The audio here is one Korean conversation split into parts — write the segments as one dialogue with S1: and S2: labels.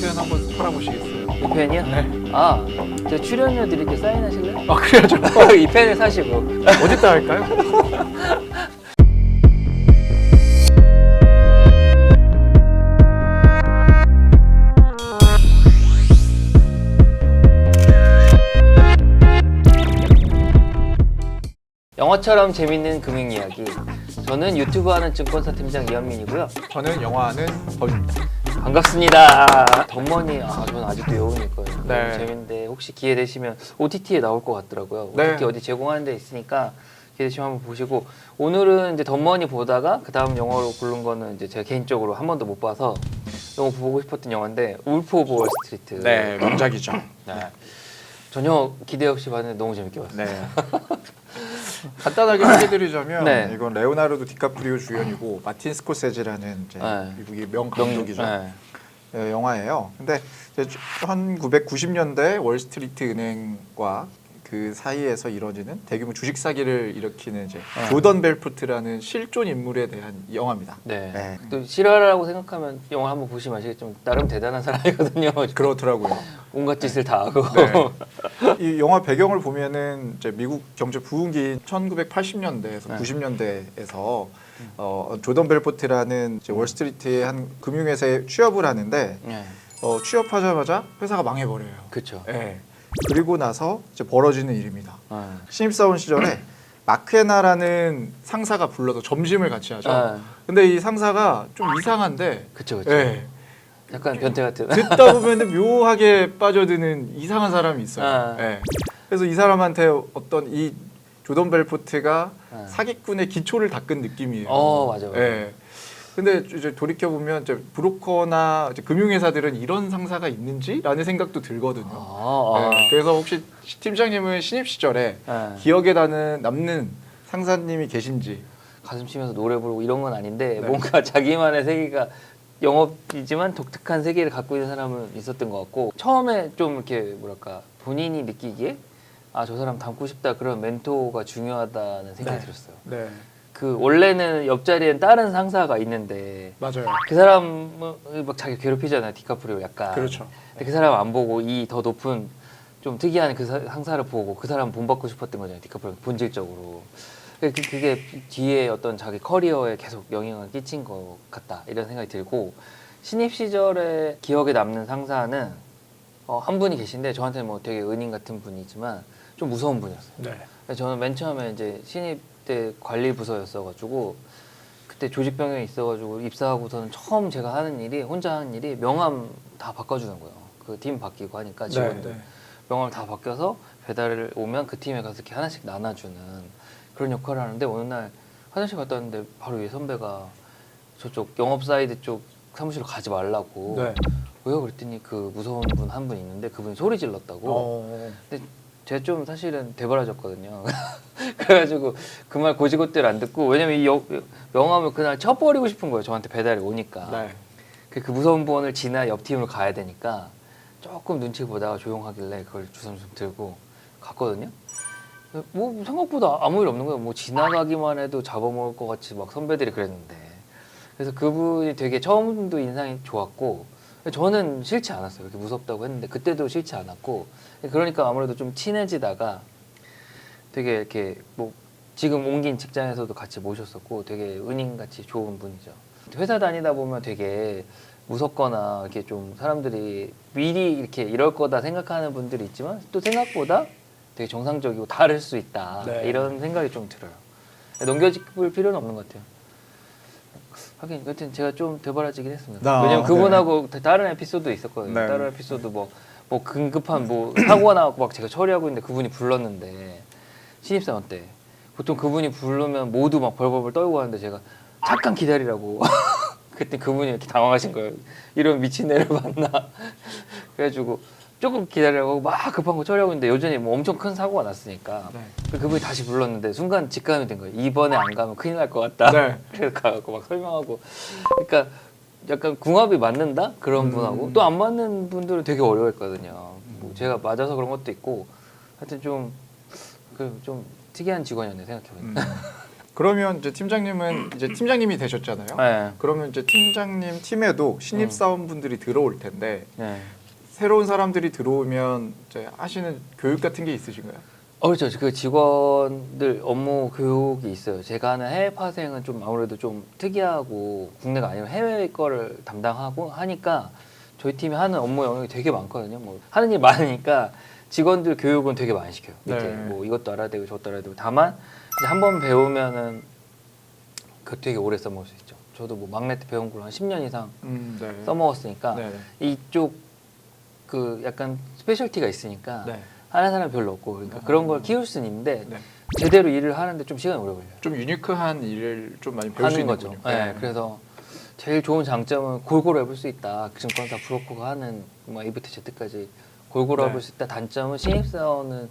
S1: 표현 한번 팔아보시겠어요?
S2: 이 펜이요?
S1: 네.
S2: 아, 제가 출연료 드릴게 사인하실래요?
S1: 아 그래야죠.
S2: 이 펜을 사시고.
S1: 어디다 할까요?
S2: 영화처럼 재밌는 금융 이야기. 저는 유튜브 하는 증권사 팀장 이현민이고요.
S1: 저는 영화하는 범입니다.
S2: 반갑습니다. 덤머니, 저는 아직도 여운이 있거든요.
S1: 네.
S2: 너무 재밌는데 혹시 기회 되시면 OTT에 나올 것 같더라고요.
S1: 네.
S2: OTT 어디 제공하는 데 있으니까 기회 되시면 한번 보시고, 오늘은 이제 덤머니 보다가 그 다음 영화로 고른 거는 이제 제가 개인적으로 한 번도 못 봐서 너무 보고 싶었던 영화인데 울프 오브 월스트리트.
S1: 네, 명작이죠.
S2: 네. 전혀 기대 없이 봤는데 너무 재밌게 봤어요.
S1: 네. 간단하게 소개드리자면
S2: 네.
S1: 이건 레오나르도 디카프리오 주연이고 마틴 스코세지라는 이제
S2: 네.
S1: 미국의 명감독이죠.
S2: 네.
S1: 네, 영화예요. 근데 이제 1990년대 월스트리트 은행과 그 사이에서 이루어지는 대규모 주식 사기를 일으키는 이제 조던 벨포트라는 실존 인물에 대한 영화입니다.
S2: 네.
S1: 네.
S2: 또 실화라고 생각하면 영화 한번 보시면 아시겠지만 나름 대단한 사람이거든요.
S1: 그렇더라고요.
S2: 온갖 짓을 다 하고.
S1: 네. 이 영화 배경을 보면은 이제 미국 경제 부흥기인 1980년대에서 90년대에서 조던 벨포트라는 이제 월스트리트의 한 금융회사에 취업을 하는데
S2: 네.
S1: 취업하자마자 회사가 망해버려요.
S2: 그렇죠.
S1: 네. 그리고 나서 이제 벌어지는 일입니다.
S2: 네.
S1: 신입사원 시절에 마크헤나라는 상사가 불러서 점심을 같이 하죠.
S2: 네.
S1: 근데 이 상사가 좀 이상한데,
S2: 그렇죠. 그렇죠.
S1: 네.
S2: 약간 변태 같은.
S1: 듣다 보면은 묘하게 빠져드는 이상한 사람이 있어요.
S2: 아.
S1: 네. 그래서 이 사람한테 어떤 이 조던 벨포트가
S2: 아.
S1: 사기꾼의 기초를 닦은 느낌이에요.
S2: 맞아요.
S1: 네. 근데 이제 돌이켜 보면 이제 브로커나 이제 금융회사들은 이런 상사가 있는지라는 생각도 들거든요. 네. 그래서 혹시 팀장님은 신입 시절에
S2: 네.
S1: 기억에 남는 상사님이 계신지.
S2: 가슴 치면서 노래 부르고 이런 건 아닌데
S1: 네.
S2: 뭔가 자기만의 세계가 영업이지만 독특한 세계를 갖고 있는 사람은 있었던 것 같고, 처음에 좀 이렇게 뭐랄까 본인이 느끼기에 저 사람 닮고 싶다 그런 멘토가 중요하다는 생각이
S1: 네.
S2: 들었어요.
S1: 네,
S2: 그 원래는 옆자리엔 다른 상사가 있는데
S1: 맞아요.
S2: 그 사람은 막 자기 괴롭히잖아요. 디카프리오 약간.
S1: 그렇죠.
S2: 근데 그 사람 안 보고 이 더 높은 좀 특이한 그 상사를 보고 그 사람 본받고 싶었던 거잖아요. 디카프리오 본질적으로. 그게 뒤에 어떤 자기 커리어에 계속 영향을 끼친 것 같다 이런 생각이 들고, 신입 시절에 기억에 남는 상사는 한 분이 계신데 저한테는 뭐 되게 은인 같은 분이지만 좀 무서운 분이었어요.
S1: 네.
S2: 저는 맨 처음에 이제 신입 때 관리 부서였어가지고 그때 조직 변경이 있어가지고 입사하고서는 처음 제가 하는 일이, 혼자 하는 일이 명함 다 바꿔주는 거예요. 그 팀 바뀌고 하니까 직원들.
S1: 네, 네.
S2: 명함을 다 바뀌어서 배달을 오면 그 팀에 가서 이렇게 하나씩 나눠주는 그런 역할을 하는데, 어느 날 화장실 갔다 왔는데 바로 위에 선배가 저쪽 영업 사이드 쪽 사무실로 가지 말라고.
S1: 네.
S2: 왜요? 그랬더니 그 무서운 분 한 분 있는데 그분이 소리 질렀다고. 근데 제가 좀 사실은 되바라졌거든요. 그래가지고 그 말 고지고대로 안 듣고, 왜냐면 이 명함을 그날 쳐버리고 싶은 거예요. 저한테 배달이 오니까.
S1: 네.
S2: 그 무서운 분을 지나 옆 팀으로 가야 되니까 조금 눈치 보다가 조용하길래 그걸 주섬주섬 들고 갔거든요. 뭐 생각보다 아무 일 없는 거예요. 뭐 지나가기만 해도 잡아먹을 것 같이 막 선배들이 그랬는데. 그래서 그분이 되게 처음도 인상이 좋았고, 저는 싫지 않았어요. 이렇게 무섭다고 했는데 그때도 싫지 않았고, 그러니까 아무래도 좀 친해지다가 되게 이렇게 뭐 지금 옮긴 직장에서도 같이 모셨었고 되게 은인같이 좋은 분이죠. 회사 다니다 보면 되게 무섭거나 이렇게 좀 사람들이 미리 이렇게 이럴 거다 생각하는 분들이 있지만 또 생각보다 되게 정상적이고 다를 수 있다.
S1: 네.
S2: 이런 생각이 좀 들어요. 넘겨짚을 필요는 없는 것 같아요. 하긴 그때 제가 좀 되바라지긴 했습니다. 왜냐면 그분하고 다른 에피소드 있었거든요.
S1: 네.
S2: 다른 에피소드 뭐 긴급한 뭐 사고가 나고 막 제가 처리하고 있는데 그분이 불렀는데, 신입사원 때 보통 그분이 부르면 모두 막 벌벌벌 떨고 하는데 제가 잠깐 기다리라고. 그때 그분이 이렇게 당황하신 거예요. 이런 미친 애를 만나. 그래가지고 조금 기다리라고 막 급한 거 처리하고 있는데 여전히 뭐 엄청 큰 사고가 났으니까.
S1: 네.
S2: 그분이 다시 불렀는데 순간 직감이 된 거예요. 이번에 안 가면 큰일 날 것 같다.
S1: 네.
S2: 그래서 가고 막 설명하고. 그러니까 약간 궁합이 맞는다? 그런 분하고 또 안 맞는 분들은 되게 어려워했거든요. 뭐 제가 맞아서 그런 것도 있고, 하여튼 좀 특이한 직원이었네요, 생각해보니까.
S1: 그러면 이제 팀장님은 이제 팀장님이 되셨잖아요.
S2: 네.
S1: 그러면 이제 팀장님 팀에도 신입 사원분들이 들어올 텐데
S2: 네.
S1: 새로운 사람들이 들어오면 이제 하시는 교육 같은 게 있으신가요?
S2: 그렇죠. 그 직원들 업무 교육이 있어요. 제가 하는 해외 파생은 좀 아무래도 좀 특이하고 국내가 아니면 해외 거를 담당하고 하니까 저희 팀이 하는 업무 영역이 되게 많거든요. 뭐 하는 일 많으니까 직원들 교육은 되게 많이 시켜요. 밑에
S1: 네.
S2: 뭐 이것도 알아야 되고 저것도 알아야 되고 다만 이제 한 번 배우면은 그 되게 오래 써먹을 수 있죠. 저도 뭐 막내 때 배운 걸 한 10년 이상
S1: 네.
S2: 써먹었으니까
S1: 네.
S2: 이쪽 그 약간 스페셜티가 있으니까
S1: 네.
S2: 하는 사람이 별로 없고 그러니까 그런 걸 키울 수는 있는데
S1: 네.
S2: 제대로 일을 하는데 좀 시간이 오래 걸려요.
S1: 좀 유니크한 일을 좀 많이 배울 수
S2: 하는
S1: 있는
S2: 거죠.
S1: 거죠.
S2: 네. 그래서 제일 좋은 장점은 골고루 해볼 수 있다. 증권사 브로커가 하는 뭐 A부터 Z까지 골고루
S1: 네.
S2: 해볼 수 있다. 단점은 신입사원은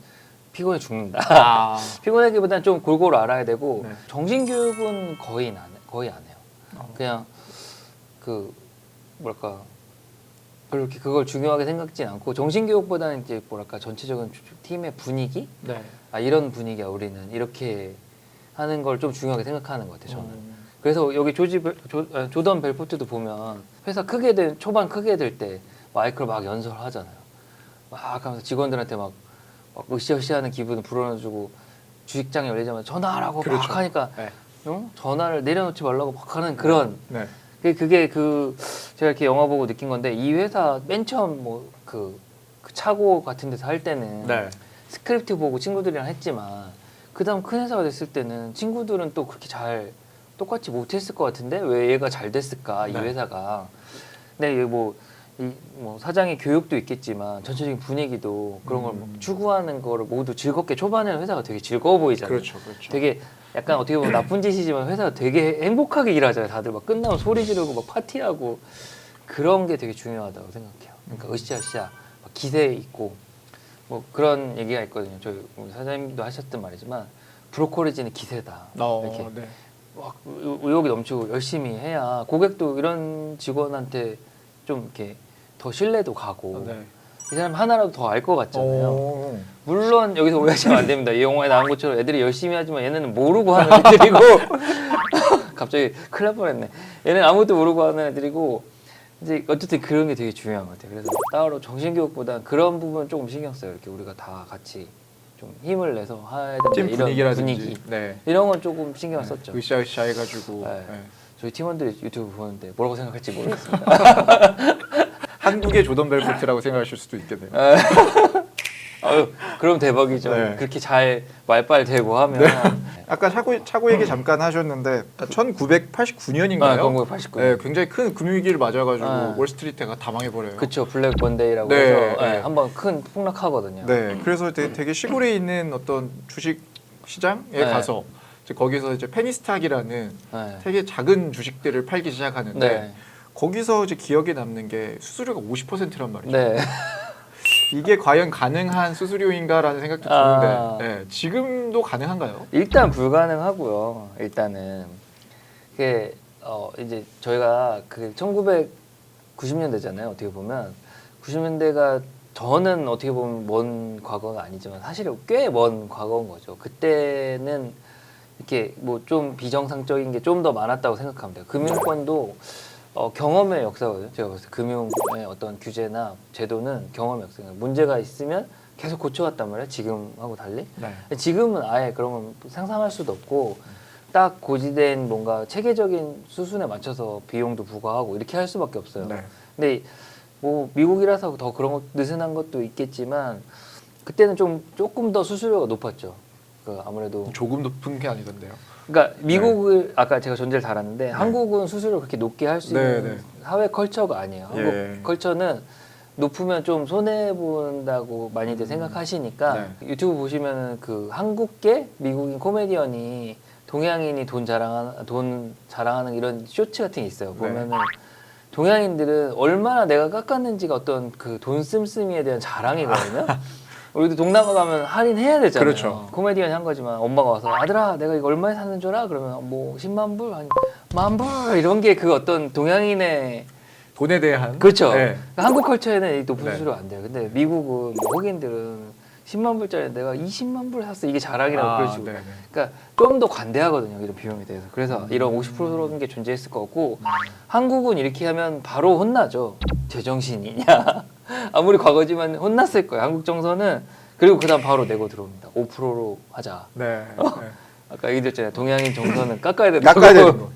S2: 피곤해 죽는다.
S1: 아,
S2: 피곤하기보다는 좀 골고루 알아야 되고
S1: 네.
S2: 정신교육은 거의 안 해요. 그냥 그 뭐랄까 별로 이렇게 그걸 중요하게 생각진 않고 정신교육보다는 이제 뭐랄까 전체적인 팀의 분위기
S1: 네.
S2: 이런 분위기야 우리는 이렇게 하는 걸 좀 중요하게 생각하는 것 같아요 저는.
S1: 음.
S2: 그래서 여기 조던 벨포트도 보면 회사 초반 크게 될 때 마이크로 막 연설을 하잖아요. 막 하면서 직원들한테 막 으쌰으쌰하는 기분을 불어넣어주고 주식장이 열리자마자 전화하라고
S1: 그렇죠.
S2: 막 하니까
S1: 네.
S2: 전화를 내려놓지 말라고 막 하는 그런
S1: 네.
S2: 그게 제가 이렇게 영화 보고 느낀 건데 이 회사 맨 처음 뭐 그 차고 같은 데서 할 때는
S1: 네.
S2: 스크립트 보고 친구들이랑 했지만 그 다음 큰 회사가 됐을 때는 친구들은 또 그렇게 잘 똑같이 못했을 것 같은데 왜 얘가 잘 됐을까 이
S1: 네.
S2: 회사가. 근데 뭐 사장의 교육도 있겠지만 전체적인 분위기도 그런 걸 추구하는 거를 모두 즐겁게 초반에는 회사가 되게 즐거워 보이잖아요.
S1: 그렇죠. 그렇죠.
S2: 되게 약간 어떻게 보면 나쁜 짓이지만 회사가 되게 행복하게 일하잖아요. 다들 막 끝나면 소리 지르고 막 파티하고 그런 게 되게 중요하다고 생각해요. 그러니까 으쌰으쌰 막 기세 있고 뭐 그런 얘기가 있거든요. 저희 사장님도 하셨던 말이지만 브로커리지는 기세다. 이렇게
S1: 네.
S2: 막 의욕이 넘치고 열심히 해야 고객도 이런 직원한테 좀 이렇게 더 신뢰도 가고
S1: 네.
S2: 이 사람 하나라도 더 알 것 같잖아요.
S1: 오.
S2: 물론 여기서 오해하시면 안 됩니다. 이 영화에 나온 것처럼 애들이 열심히 하지만 얘네는 모르고 하는 애들이고 갑자기 큰일 날 뻔했네. 얘는 아무것도 모르고 하는 애들이고 이제 어쨌든 그런 게 되게 중요한 것 같아요. 그래서 따로 정신교육보다 그런 부분 조금 신경 써요. 이렇게 우리가 다 같이 좀 힘을 내서 해야 된다.
S1: 팀
S2: 이런
S1: 분위기라든지.
S2: 분위기
S1: 네.
S2: 이런 건 조금 신경 썼죠.
S1: 으쌰으쌰 해가지고.
S2: 네.
S1: 네.
S2: 저희 팀원들이 유튜브 보는데 뭐라고 생각할지 모르겠습니다.
S1: 한국의 조던 벨포트라고 생각하실 수도 있겠네요.
S2: 그럼 대박이죠.
S1: 네.
S2: 그렇게 잘 말빨 대고 하면.
S1: 아까 차고 얘기 잠깐 하셨는데 1989년인가요?
S2: 1989년.
S1: 네, 굉장히 큰 금융위기를 맞아가지고
S2: 네.
S1: 월스트리트가 다 망해버려요.
S2: 그쵸, 블랙 먼데이라고
S1: 네,
S2: 해서
S1: 네.
S2: 한번 큰 폭락하거든요.
S1: 네, 그래서 되게 시골에 있는 어떤 주식 시장에
S2: 네.
S1: 가서 이제 거기서 이제 페니스탁이라는
S2: 네.
S1: 되게 작은 주식들을 팔기 시작하는데
S2: 네.
S1: 거기서 이제 기억에 남는 게 수수료가 50%란 말이죠.
S2: 네.
S1: 이게 과연 가능한 수수료인가라는 생각도
S2: 아.
S1: 드는데 네, 지금도 가능한가요?
S2: 일단 불가능하고요. 일단은 그게 이제 저희가 그 1990년대잖아요. 어떻게 보면 90년대가 저는 어떻게 보면 먼 과거가 아니지만 사실은 꽤 먼 과거인 거죠. 그때는 이렇게 뭐 좀 비정상적인 게 좀 더 많았다고 생각합니다. 금융권도 경험의 역사거든요. 제가 봤을 때 금융의 어떤 규제나 제도는 경험의 역사예요. 문제가 있으면 계속 고쳐왔단 말이에요. 지금하고 달리.
S1: 네.
S2: 지금은 아예 그런 건 상상할 수도 없고 딱 고지된 뭔가 체계적인 수순에 맞춰서 비용도 부과하고 이렇게 할 수밖에 없어요.
S1: 네.
S2: 근데 뭐 미국이라서 더 그런 것 느슨한 것도 있겠지만 그때는 조금 더 수수료가 높았죠. 그 아무래도
S1: 조금 높은 게 아니던데요.
S2: 그러니까 미국을 아까 제가 전제를 달았는데 한국은 수수료 그렇게 높게 할 수 있는
S1: 네, 네.
S2: 사회 컬처가 아니에요. 한국
S1: 예.
S2: 컬처는 높으면 좀 손해 본다고 많이들 생각하시니까 유튜브 보시면은 그 한국계 미국인 코미디언이 동양인이 돈 자랑하는 이런 쇼츠 같은 게 있어요. 보면은 동양인들은 얼마나 내가 깎았는지가 어떤 그 돈 씀씀이에 대한 자랑이거든요. 우리도 동남아 가면 할인해야 되잖아요.
S1: 그렇죠.
S2: 코미디언이 한 거지만 엄마가 와서 아들아 내가 이거 얼마에 샀는 줄 알아? 그러면 뭐 10만 불? 아니 10,000불? 이런 게 그 어떤 동양인의
S1: 돈에 대한
S2: 그렇죠.
S1: 네.
S2: 한국 컬처에는 이 높은
S1: 네.
S2: 수수료가 안 돼요. 근데 미국은 뭐 흑인들은 10만 불짜리 내가 20만 불 샀어. 이게 자랑이라고 그럴 수.
S1: 네네.
S2: 그러니까 좀 더 관대하거든요. 이런 비용에 대해서. 그래서 이런 50%는 게 존재했을 거고 한국은 이렇게 하면 바로 혼나죠. 제정신이냐. 아무리 과거지만 혼났을 거예요. 한국 정서는. 그리고 그다음 바로 내고 들어옵니다. 5%로 하자.
S1: 네.
S2: 아까 얘기 드렸잖아요. 동양인 정서는 깎아야 된다.
S1: 깎아야 되는 거.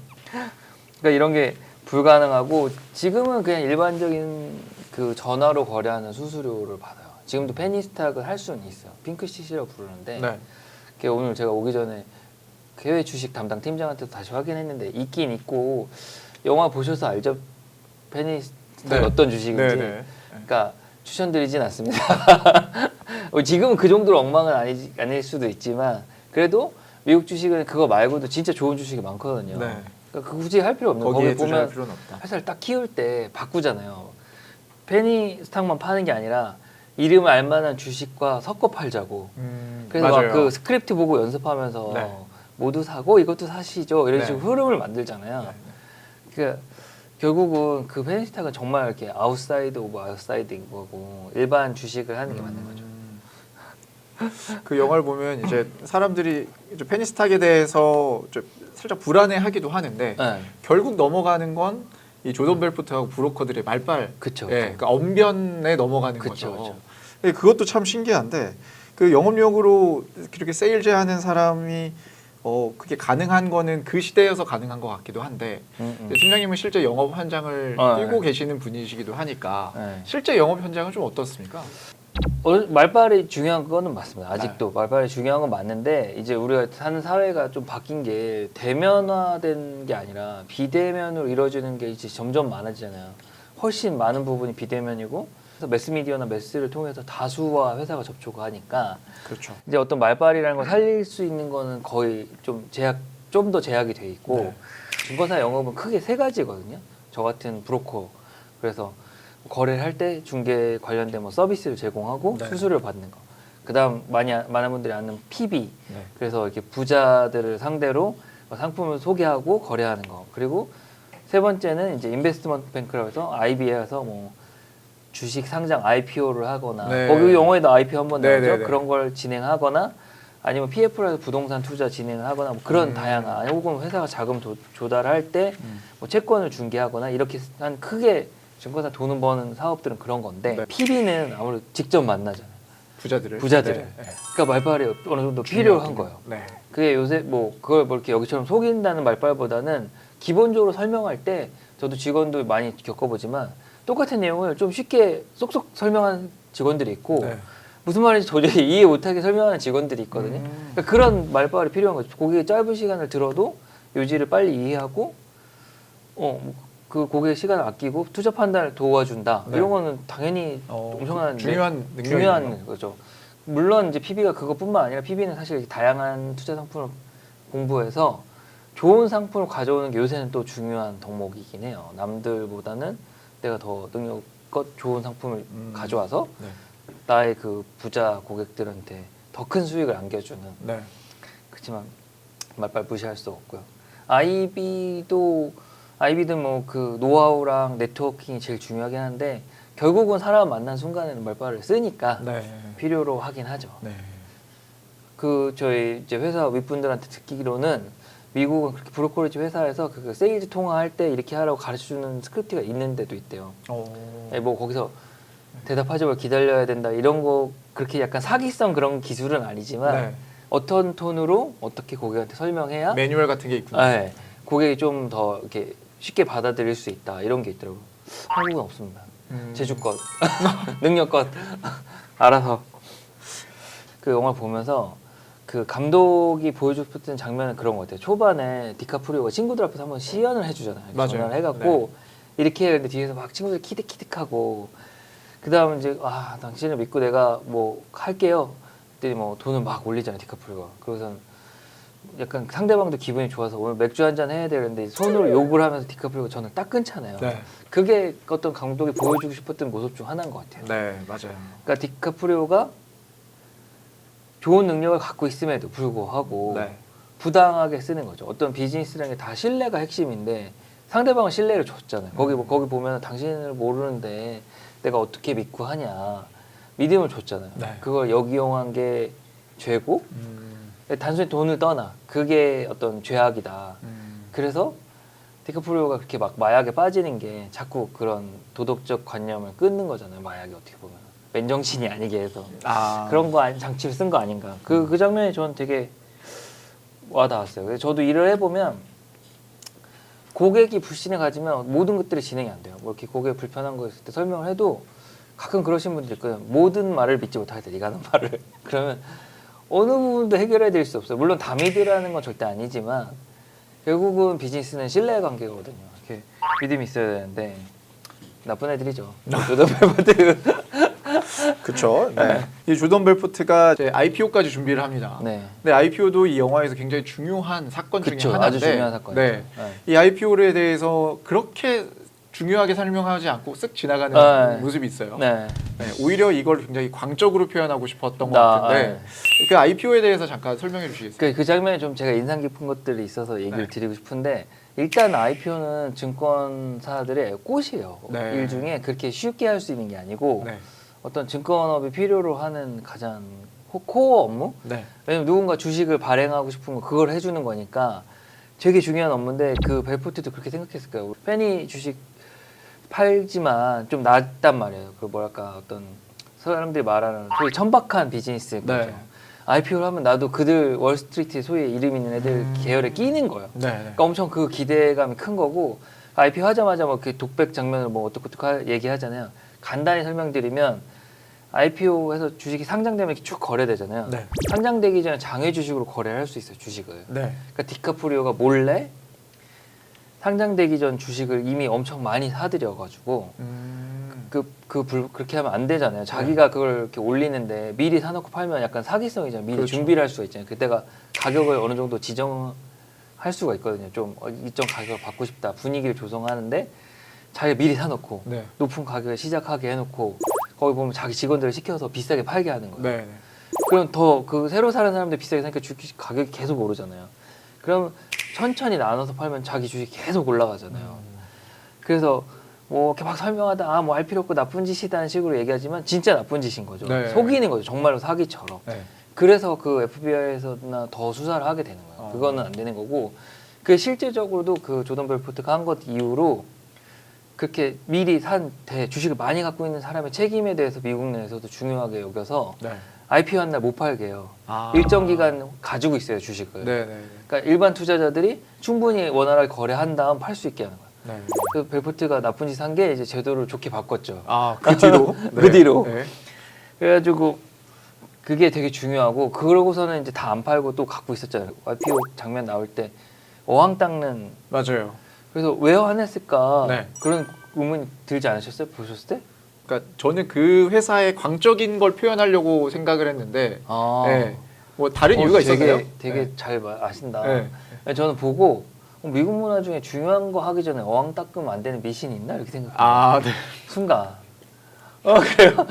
S2: 그러니까 이런 게 불가능하고 지금은 그냥 일반적인 그 전화로 거래하는 수수료를 받아요. 지금도 페니스탁을 할 수는 있어요. 핑크CC라고 부르는데
S1: 네.
S2: 그게 오늘 제가 오기 전에 해외 주식 담당 팀장한테도 다시 확인했는데 있긴 있고 영화 보셔서 알죠? 페니스탁이
S1: 네.
S2: 어떤 주식인지.
S1: 네네.
S2: 그러니까 추천드리진 않습니다. 지금은 그 정도로 엉망은 아닐 수도 있지만 그래도 미국 주식은 그거 말고도 진짜 좋은 주식이 많거든요.
S1: 네.
S2: 그러니까 굳이 할 필요 없는
S1: 거기에
S2: 거기
S1: 투자할
S2: 보면
S1: 필요는 없다.
S2: 회사를 딱 키울 때 바꾸잖아요. 페니 스탁만 파는 게 아니라 이름을 알만한 주식과 섞어 팔자고. 그래서 막 그 스크립트 보고 연습하면서
S1: 네.
S2: 모두 사고 이것도 사시죠. 이런
S1: 네.
S2: 식으로 흐름을 만들잖아요.
S1: 네.
S2: 그러니까 결국은 그 페니 스탁은 정말 이렇게 아웃사이드 오브 아웃사이드인 거고 일반 주식을 하는 게 맞는 거죠.
S1: 그 영화를 보면 이제 사람들이 이제 페니스탁에 대해서 좀 살짝 불안해하기도 하는데
S2: 네.
S1: 결국 넘어가는 건 이 조던 벨프트하고 브로커들의 말빨,
S2: 그쵸.
S1: 예, 그러니까 언변에 넘어가는
S2: 그쵸,
S1: 거죠.
S2: 그쵸.
S1: 예, 그것도 참 신기한데 그 영업용으로 그렇게 세일즈하는 사람이 그게 가능한 거는 그 시대여서 가능한 것 같기도 한데 팀장님은 실제 영업 현장을 뛰고
S2: 네.
S1: 계시는 분이시기도 하니까
S2: 네.
S1: 실제 영업 현장은 좀 어떻습니까?
S2: 말빨이 중요한 거는 맞습니다. 아직도 말빨이 중요한 건 맞는데 이제 우리가 사는 사회가 좀 바뀐 게 대면화된 게 아니라 비대면으로 이루어지는 게 이제 점점 많아지잖아요. 훨씬 많은 부분이 비대면이고 그래서 매스미디어나 매스를 통해서 다수와 회사가 접촉을 하니까
S1: 그렇죠.
S2: 이제 어떤 말빨이라는 걸 살릴 수 있는 거는 거의 좀 더 제약이 돼 있고
S1: 네.
S2: 증권사 영업은 크게 세 가지거든요. 저 같은 브로커 그래서 거래를 할 때 중개 관련된 뭐 서비스를 제공하고
S1: 네.
S2: 수수료를 받는 거. 그다음 많은 분들이 아는 PB.
S1: 네.
S2: 그래서 이렇게 부자들을 상대로 상품을 소개하고 거래하는 거. 그리고 세 번째는 이제 인베스트먼트 뱅크라고 해서 IB에서 뭐 주식 상장 IPO를 하거나
S1: 네.
S2: 거기 영어에도 IPO 한번
S1: 네,
S2: 나오죠.
S1: 네, 네.
S2: 그런 걸 진행하거나 아니면 PF라서 부동산 투자 진행을 하거나 뭐 그런 다양한 혹은 회사가 자금 조달할 때 뭐 채권을 중개하거나 이렇게 한 크게 증권사 돈을 버는 사업들은 그런 건데
S1: 네.
S2: PB는 아무래도 직접 만나잖아요.
S1: 부자들을.
S2: 부자들을.
S1: 네. 네.
S2: 그러니까 말빨이 어느 정도 필요한 거예요.
S1: 네.
S2: 그게 요새 뭐 그걸 뭐 이렇게 여기처럼 속인다는 말빨보다는 기본적으로 설명할 때 저도 직원들 많이 겪어보지만 똑같은 내용을 좀 쉽게 쏙쏙 설명하는 직원들이 있고
S1: 네.
S2: 무슨 말인지 도저히 이해 못하게 설명하는 직원들이 있거든요. 그러니까 그런 말빨이 필요한 거죠. 고객의 짧은 시간을 들어도 요지를 빨리 이해하고 그 고객의 시간을 아끼고 투자 판단을 도와준다.
S1: 네.
S2: 이런 거는 당연히 엄청난
S1: 중요한 능력이네요.
S2: 중요한 거죠. 물론 이제 PB가 그것뿐만 아니라 PB는 사실 다양한 투자 상품을 공부해서 좋은 상품을 가져오는 게 요새는 또 중요한 덕목이긴 해요. 남들보다는 내가 더 능력껏 좋은 상품을 가져와서
S1: 네.
S2: 나의 그 부자 고객들한테 더 큰 수익을 안겨주는.
S1: 네.
S2: 그렇지만 말빨 무시할 수 없고요. IB도 뭐 그 노하우랑 네트워킹이 제일 중요하긴 한데 결국은 사람 만난 순간에는 말빨을 쓰니까
S1: 네.
S2: 필요로 하긴 하죠.
S1: 네.
S2: 그 저희 이제 회사 윗분들한테 듣기로는 미국은 그렇게 브로커리지 회사에서 그 세일즈 통화할 때 이렇게 하라고 가르쳐주는 스크립트가 있는 데도 있대요. 뭐 거기서 대답하지 말고 기다려야 된다 이런 거 그렇게 약간 사기성 그런 기술은 아니지만
S1: 네.
S2: 어떤 톤으로 어떻게 고객한테 설명해야
S1: 매뉴얼 같은 게 있군요.
S2: 네, 고객이 좀 더 이렇게 쉽게 받아들일 수 있다 이런 게 있더라고요. 한국은 없습니다. 제주껏 능력껏 알아서 그 영화 보면서 그 감독이 보여줬던 장면은 그런 것 같아요. 초반에 디카프리오가 친구들 앞에서 한번 시연을 해주잖아요.
S1: 맞아요.
S2: 전화를 해갖고 이렇게 해야 되는데 뒤에서 막 친구들 키득키득하고 그 다음 이제 당신을 믿고 내가 뭐 할게요. 그랬더니 뭐 돈을 막 올리잖아요. 디카프리오가. 그래서 약간 상대방도 기분이 좋아서 오늘 맥주 한잔 해야 되는데 손으로 욕을 하면서 디카프리오가 저는 딱 끊잖아요.
S1: 네.
S2: 그게 어떤 감독이 보여주고 싶었던 모습 중 하나인 것 같아요.
S1: 네, 맞아요.
S2: 그러니까 디카프리오가 좋은 능력을 갖고 있음에도 불구하고
S1: 네.
S2: 부당하게 쓰는 거죠. 어떤 비즈니스라는 게 다 신뢰가 핵심인데 상대방은 신뢰를 줬잖아요. 거기 보면 당신을 모르는데 내가 어떻게 믿고 하냐. 믿음을 줬잖아요.
S1: 네.
S2: 그걸 역이용한 게 죄고 단순히 돈을 떠나 그게 어떤 죄악이다. 그래서 디카프리오가 그렇게 막 마약에 빠지는 게 자꾸 그런 도덕적 관념을 끊는 거잖아요. 마약이 어떻게 보면 맨정신이 아니게 해서 그런 거 장치를 쓴 거 아닌가. 그 장면이 저는 되게 와닿았어요. 그래서 저도 일을 해보면 고객이 불신을 가지면 모든 것들이 진행이 안 돼요. 뭐 이렇게 고객 불편한 거 있을 때 설명을 해도 가끔 그러신 분들 있거든요. 모든 말을 믿지 못하겠다. 네가 하는 말을. 그러면 어느 부분도 해결해 드릴 수 없어요. 물론 다 믿으라는 건 절대 아니지만 결국은 비즈니스는 신뢰 관계거든요. 이렇게 믿음이 있어야 되는데 나쁜 애들이죠. 조던 벨포트.
S1: 그렇죠. 네. 이 조던 벨포트가 이제 IPO까지 준비를 합니다.
S2: 네.
S1: 근데 IPO도 이 영화에서 굉장히 중요한 사건 중에
S2: 그쵸,
S1: 하나인데,
S2: 아주 중요한 사건이죠.
S1: 네.
S2: 네.
S1: 이 IPO에 대해서 그렇게 중요하게 설명하지 않고 쓱 지나가는
S2: 네.
S1: 모습이 있어요.
S2: 네.
S1: 네, 오히려 이걸 굉장히 광적으로 표현하고 싶었던 것
S2: 나,
S1: 같은데
S2: 네.
S1: 그 IPO에 대해서 잠깐 설명해 주시겠어요?
S2: 그 장면에 좀 제가 인상 깊은 것들이 있어서 얘기를
S1: 네.
S2: 드리고 싶은데 일단 IPO는 증권사들의 꽃이에요.
S1: 네.
S2: 일 중에 그렇게 쉽게 할 수 있는 게 아니고
S1: 네.
S2: 어떤 증권업이 필요로 하는 가장 코어 업무?
S1: 네.
S2: 왜냐면 누군가 주식을 발행하고 싶은 거 그걸 해주는 거니까 되게 중요한 업무인데 그 벨포트도 그렇게 생각했을 거예요. 페니 주식 팔지만 좀 낫단 말이에요. 그 뭐랄까 어떤 사람들이 말하는 소위 천박한 비즈니스인 거죠.
S1: 네.
S2: IPO를 하면 나도 그들 월스트리트에 소위 이름 있는 애들 계열에 끼는 거예요.
S1: 네.
S2: 그러니까 엄청 그 기대감이 큰 거고 IPO 하자마자 뭐 이렇게 독백 장면을 뭐 어떻게 얘기하잖아요. 간단히 설명드리면 IPO에서 주식이 상장되면 이렇게 쭉 거래되잖아요.
S1: 네.
S2: 상장되기 전에 장외 주식으로 거래를 할 수 있어요. 주식을.
S1: 네.
S2: 그러니까 디카프리오가 몰래 상장되기 전 주식을 이미 엄청 많이 사들여가지고 그렇게 하면 안 되잖아요. 자기가 그걸 이렇게 올리는데 미리 사놓고 팔면 약간 사기성이잖아요. 미리
S1: 그렇죠.
S2: 준비를 할 수가 있잖아요. 그때가 가격을 어느 정도 지정할 수가 있거든요. 좀 일정 가격을 받고 싶다. 분위기를 조성하는데 자기가 미리 사놓고
S1: 네.
S2: 높은 가격에 시작하게 해놓고 거기 보면 자기 직원들을 시켜서 비싸게 팔게 하는 거예요.
S1: 네.
S2: 그럼 더 그 새로 사는 사람들 비싸게 사니까 주식 가격이 계속 오르잖아요. 그럼 천천히 나눠서 팔면 자기 주식이 계속 올라가잖아요. 그래서 뭐 이렇게 막 설명하다 뭐 할 필요 없고 나쁜 짓이다는 식으로 얘기하지만 진짜 나쁜 짓인 거죠.
S1: 네.
S2: 속이는 거죠. 정말로 사기처럼.
S1: 네.
S2: 그래서 그 FBI에서나 더 수사를 하게 되는 거예요. 그거는 안 되는 거고 그 실제적으로도 그 조던 벨포트가 한 것 이후로 그렇게 미리 산 주식을 많이 갖고 있는 사람의 책임에 대해서 미국 내에서도 중요하게 여겨서
S1: 네.
S2: IPO 한 날 못 팔게 해요. 일정 기간 가지고 있어요, 주식을.
S1: 네. 네.
S2: 그러니까 일반 투자자들이 충분히 원활하게 거래한 다음 팔 수 있게 하는 거예요.
S1: 네.
S2: 그 벨포트가 나쁜 짓 한 게 이제 제도를 좋게 바꿨죠.
S1: 그 뒤로.
S2: 그 뒤로.
S1: 네.
S2: 그래가지고 그게 되게 중요하고 그러고서는 이제 다 안 팔고 또 갖고 있었잖아요. IPO 장면 나올 때 어항 닦는.
S1: 맞아요.
S2: 그래서 왜 화냈을까
S1: 네.
S2: 그런 의문이 들지 않으셨어요? 보셨을 때?
S1: 그러니까 저는 그 회사의 광적인 걸 표현하려고 생각을 했는데, 네. 뭐 다른 이유가 있었나요?
S2: 되게
S1: 네.
S2: 잘 아신다.
S1: 네.
S2: 저는 보고 미국 문화 중에 중요한 거 하기 전에 어항 닦으면 안 되는 미신이 있나 이렇게 생각해요.
S1: 네.
S2: 순간. 그래요?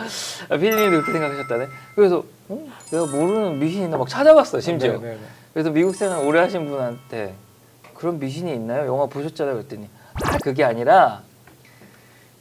S2: 피디님도 그렇게 생각하셨다네. 그래서 내가 모르는 미신이 있나 막 찾아봤어 심지어.
S1: 네.
S2: 그래서 미국 생활 오래 하신 분한테 그런 미신이 있나요? 영화 보셨잖아요. 그랬더니 그게 아니라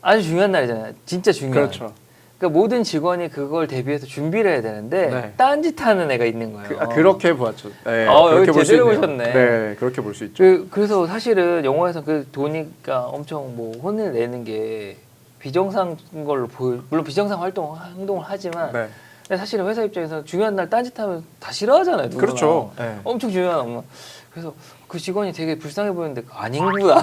S2: 아주 중요한 날이잖아요. 진짜 중요한.
S1: 그렇죠.
S2: 그러니까 모든 직원이 그걸 대비해서 준비를 해야 되는데
S1: 네.
S2: 딴짓하는 애가 있는 거예요.
S1: 그렇게 보았죠. 네,
S2: 여기
S1: 그렇게 볼 수
S2: 제대로
S1: 있네요.
S2: 보셨네.
S1: 네, 그렇게 볼 수 있죠.
S2: 그래서 사실은 영화에서 그 도니가 엄청 뭐 혼을 내는 게 비정상 걸로 물론 비정상 행동을 하지만
S1: 네.
S2: 근데 사실은 회사 입장에서 중요한 날 딴짓하면 다 싫어하잖아요. 누구나.
S1: 그렇죠. 네.
S2: 엄청 중요한 업무. 그래서 그 직원이 되게 불쌍해 보이는데 아닌구나.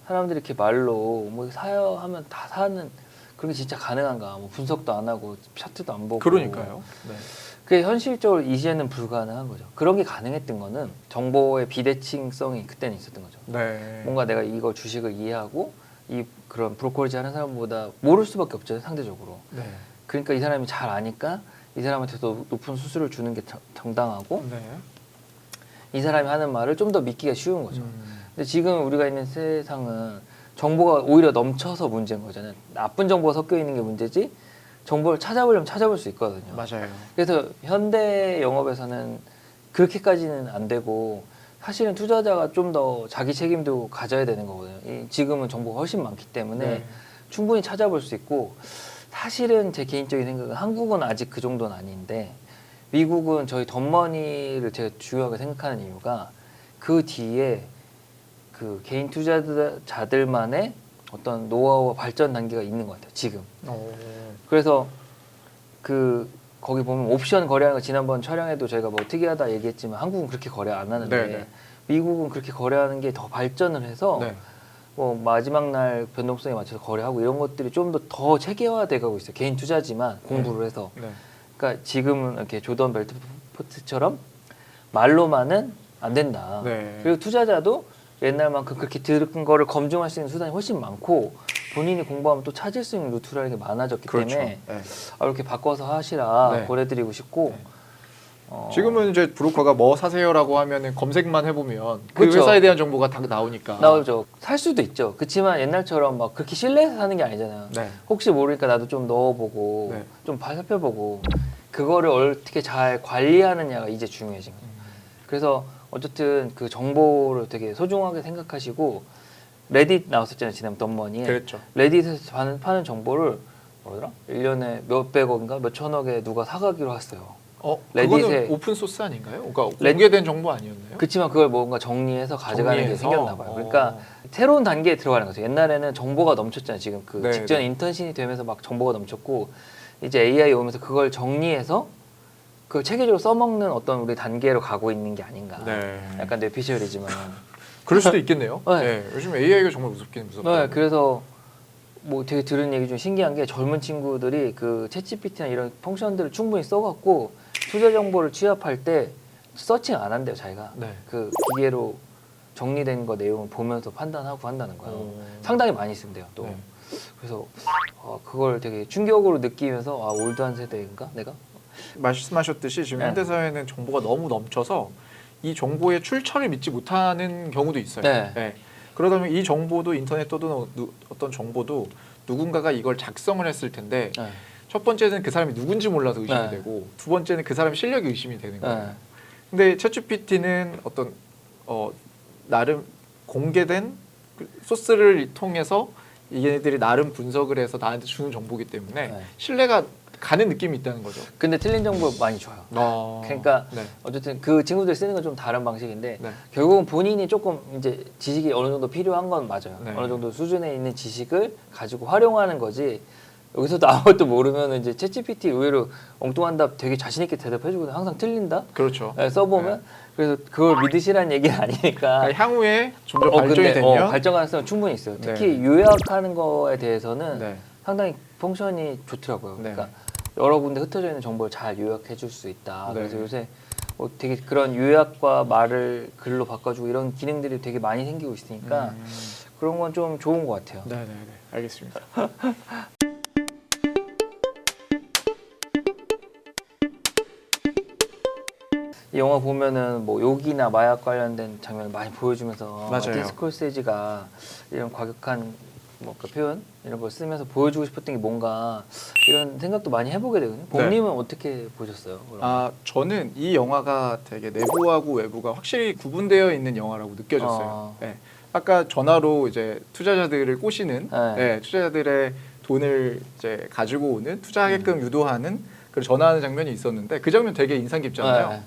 S2: 사람들이 이렇게 말로 뭐 사요 하면 다 사는 그런 게 진짜 가능한가? 뭐 분석도 안 하고 차트도 안 보고.
S1: 그러니까요. 네.
S2: 그게 현실적으로 이제는 불가능한 거죠. 그런 게 가능했던 거는 정보의 비대칭성이 그때는 있었던 거죠.
S1: 네.
S2: 뭔가 내가 이거 주식을 이해하고 이 그런 브로커리지 하는 사람보다 모를 수밖에 없잖아요. 상대적으로.
S1: 네.
S2: 그러니까 이 사람이 잘 아니까 이 사람한테도 높은 수수료를 주는 게 정당하고
S1: 네.
S2: 이 사람이 하는 말을 좀 더 믿기가 쉬운 거죠. 근데 지금 우리가 있는 세상은 정보가 오히려 넘쳐서 문제인 거잖아요. 나쁜 정보가 섞여 있는 게 문제지 정보를 찾아보려면 찾아볼 수 있거든요.
S1: 맞아요.
S2: 그래서 현대 영업에서는 그렇게까지는 안 되고 사실은 투자자가 좀 더 자기 책임도 가져야 되는 거거든요. 지금은 정보가 훨씬 많기 때문에
S1: 네.
S2: 충분히 찾아볼 수 있고 사실은 제 개인적인 생각은 한국은 아직 그 정도는 아닌데 미국은 저희 덤머니를 제가 중요하게 생각하는 이유가 그 뒤에 그 개인 투자자들만의 어떤 노하우와 발전 단계가 있는 것 같아요. 지금. 그래서 그 거기 보면 옵션 거래하는 거 지난번 촬영에도 저희가 뭐 특이하다 얘기했지만 한국은 그렇게 거래 안 하는데
S1: 네네.
S2: 미국은 그렇게 거래하는 게 더 발전을 해서
S1: 네.
S2: 뭐 마지막 날 변동성에 맞춰서 거래하고 이런 것들이 좀 더 체계화돼 가고 있어요. 개인 투자지만 공부를 해서.
S1: 네.
S2: 그러니까 지금은 이렇게 조던 벨트포트처럼 말로만은 안 된다.
S1: 네.
S2: 그리고 투자자도 옛날만큼 그렇게 들은 거를 검증할 수 있는 수단이 훨씬 많고 본인이 공부하면 또 찾을 수 있는 루트라는 게 많아졌기
S1: 그렇죠.
S2: 때문에
S1: 네.
S2: 이렇게 바꿔서 하시라
S1: 네.
S2: 권해드리고 싶고
S1: 지금은 이제 브로커가 뭐 사세요라고 하면은 검색만 해보면 그
S2: 그렇죠.
S1: 회사에 대한 정보가 다 나오니까.
S2: 나오죠. 살 수도 있죠. 그렇지만 옛날처럼 막 그렇게 신뢰해서 사는 게 아니잖아요.
S1: 네.
S2: 혹시 모르니까 나도 좀 넣어보고
S1: 네.
S2: 좀 살펴보고 그거를 어떻게 잘 관리하느냐가 이제 중요해진 거예요. 그래서 어쨌든 그 정보를 되게 소중하게 생각하시고 레딧 나왔었잖아요. 지난번 덤머니에.
S1: 그랬죠.
S2: 레딧에서 파는 정보를 뭐더라? 1년에 몇백억인가 몇천억에 누가 사가기로 했어요.
S1: 그거는
S2: 레딧에-
S1: 오픈 소스 아닌가요? 그러니까
S2: 레-
S1: 공개된 정보 아니었나요?
S2: 그렇지만 그걸 뭔가 정리해서 가져가는 게
S1: 정리해서?
S2: 생겼나 봐요. 그러니까 새로운 단계에 들어가는 거죠. 옛날에는 정보가 넘쳤잖아요. 지금 그
S1: 네,
S2: 직전
S1: 네.
S2: 인턴신이 되면서 막 정보가 넘쳤고 이제 AI 오면서 그걸 정리해서 그 체계적으로 써먹는 어떤 우리 단계로 가고 있는 게 아닌가.
S1: 네.
S2: 약간 뇌피셜이지만.
S1: 그럴 수도 있겠네요.
S2: 네.
S1: 네. 요즘 AI가 정말 무섭긴 무섭다.
S2: 네, 그래서 뭐 되게 들은 얘기 중 신기한 게 젊은 친구들이 그 챗GPT나 이런 펑션들을 충분히 써갖고 투자 정보를 취합할 때 서칭 안 한대요, 자기가.
S1: 네.
S2: 그 기계로 정리된 거 내용을 보면서 판단하고 한다는 거예요.
S1: 오.
S2: 상당히 많이 쓴대요, 또.
S1: 네.
S2: 그래서 그걸 되게 충격으로 느끼면서 올드한 세대인가, 내가?
S1: 말씀하셨듯이 지금
S2: 네.
S1: 현대 사회는 정보가 너무 넘쳐서 이 정보의 출처를 믿지 못하는 경우도 있어요.
S2: 네.
S1: 그러다 보면 이 정보도 인터넷 떠도는 어떤 정보도 누군가가 이걸 작성을 했을 텐데
S2: 네.
S1: 첫 번째는 그 사람이 누군지 몰라서 의심이
S2: 네.
S1: 되고 두 번째는 그 사람의 실력이 의심이 되는 거예요.
S2: 네.
S1: 근데 챗GPT는 어떤 나름 공개된 그 소스를 통해서 얘네들이 나름 분석을 해서 나한테 주는 정보이기 때문에
S2: 네.
S1: 신뢰가 가는 느낌이 있다는 거죠.
S2: 근데 틀린 정보 많이 줘요. 그러니까
S1: 네.
S2: 어쨌든 그 친구들 쓰는 건 좀 다른 방식인데
S1: 네.
S2: 결국은 본인이 조금 이제 지식이 어느 정도 필요한 건 맞아요.
S1: 네.
S2: 어느 정도 수준에 있는 지식을 가지고 활용하는 거지. 여기서도 아무것도 모르면 이제 챗GPT 의외로 엉뚱한 답 되게 자신 있게 대답해주거든. 항상 틀린다.
S1: 그렇죠.
S2: 네, 써보면 그래서 그걸 믿으시라는 얘기는 아니니까.
S1: 그러니까 향후에 좀 더 발전이
S2: 근데,
S1: 되면
S2: 발전 가능성은 충분히 있어요. 특히
S1: 네.
S2: 요약하는 거에 대해서는
S1: 네.
S2: 상당히 펑션이 좋더라고요.
S1: 네.
S2: 그러니까 여러 군데 흩어져 있는 정보를 잘 요약해 줄 수 있다.
S1: 네.
S2: 그래서 요새 되게 그런 요약과 말을 글로 바꿔주고 이런 기능들이 되게 많이 생기고 있으니까 그런 건 좀 좋은 것 같아요.
S1: 네네네 알겠습니다.
S2: 이 영화 보면은 뭐 욕이나 마약 관련된 장면을 많이 보여주면서
S1: 맞아요.
S2: 마틴 스콜세지가 이런 과격한 그 표현 이런 걸 쓰면서 보여주고 싶었던 게 뭔가 이런 생각도 많이 해보게 되거든요. 봄님은 어떻게 보셨어요? 그럼?
S1: 저는 이 영화가 되게 내부하고 외부가 확실히 구분되어 있는 영화라고 느껴졌어요. 네. 아까 전화로 이제 투자자들을 꼬시는
S2: 네.
S1: 네, 투자자들의 돈을 이제 가지고 오는 투자하게끔 유도하는 그 전화하는 장면이 있었는데 그 장면 되게 인상 깊잖아요.
S2: 네.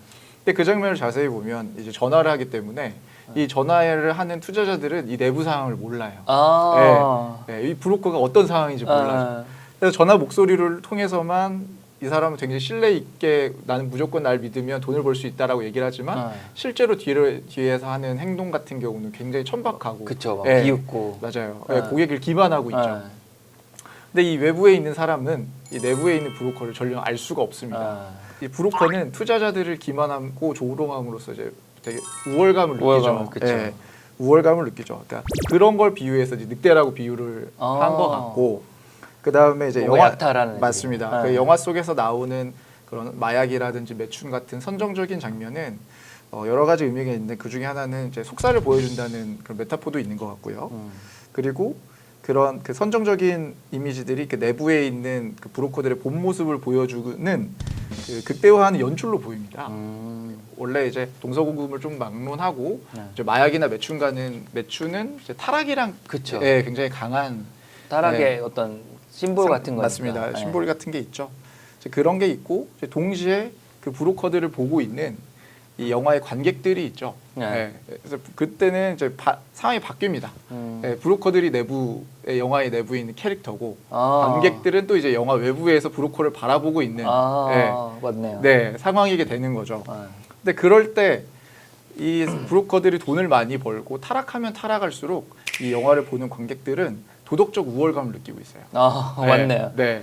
S1: 근데 그 장면을 자세히 보면 이제 전화를 하기 때문에 이 전화를 하는 투자자들은 이 내부 상황을 몰라요. 네, 이 브로커가 어떤 상황인지 몰라요. 그래서 전화 목소리를 통해서만 이 사람은 굉장히 신뢰 있게 나는 무조건 날 믿으면 돈을 벌 수 있다라고 얘기를 하지만 실제로 뒤에서 하는 행동 같은 경우는 굉장히 천박하고
S2: 그쵸, 막
S1: 네,
S2: 비웃고
S1: 맞아요.
S2: 네.
S1: 고객을 기만하고 있죠. 근데 이 외부에 있는 사람은 이 내부에 있는 브로커를 전혀 알 수가 없습니다. 이 브로커는 투자자들을 기만하고 조롱함으로써 이제 되게 우월감을 느끼죠.
S2: 그쵸.
S1: 네, 우월감을 느끼죠. 그러니까 그런 걸 비유해서 이제 늑대라고 비유를 한 것 같고 그 다음에 이제 영화
S2: 약탈하는
S1: 맞습니다. 그 영화 속에서 나오는 그런 마약이라든지 매춘 같은 선정적인 장면은 여러 가지 의미가 있는데 그 중에 하나는 이제 속살을 보여준다는 그런 메타포도 있는 것 같고요. 그리고 그런 그 선정적인 이미지들이 그 내부에 있는 그 브로커들의 본 모습을 보여주는 그 극대화하는 연출로 보입니다. 원래 이제 동서고금을 좀 막론하고 이제 마약이나 매춘은 이제 타락이랑
S2: 그쵸.
S1: 예, 굉장히 강한
S2: 타락의
S1: 네.
S2: 어떤 심볼 같은 거니까.
S1: 맞습니다.
S2: 네.
S1: 심볼 같은 게 있죠. 이제 그런 게 있고 이제 동시에 그 브로커들을 보고 있는 이 영화의 관객들이 있죠.
S2: 네.
S1: 그래서 그때는 이제 상황이 바뀝니다. 브로커들이 내부의 영화의 내부에 있는 캐릭터고 관객들은 또 이제 영화 외부에서 브로커를 바라보고 있는
S2: 맞네요.
S1: 네, 상황이게 되는 거죠.
S2: 네.
S1: 근데 그럴 때 이 브로커들이 돈을 많이 벌고 타락하면 타락할수록 이 영화를 보는 관객들은 도덕적 우월감을 느끼고 있어요.
S2: 맞네요.
S1: 네.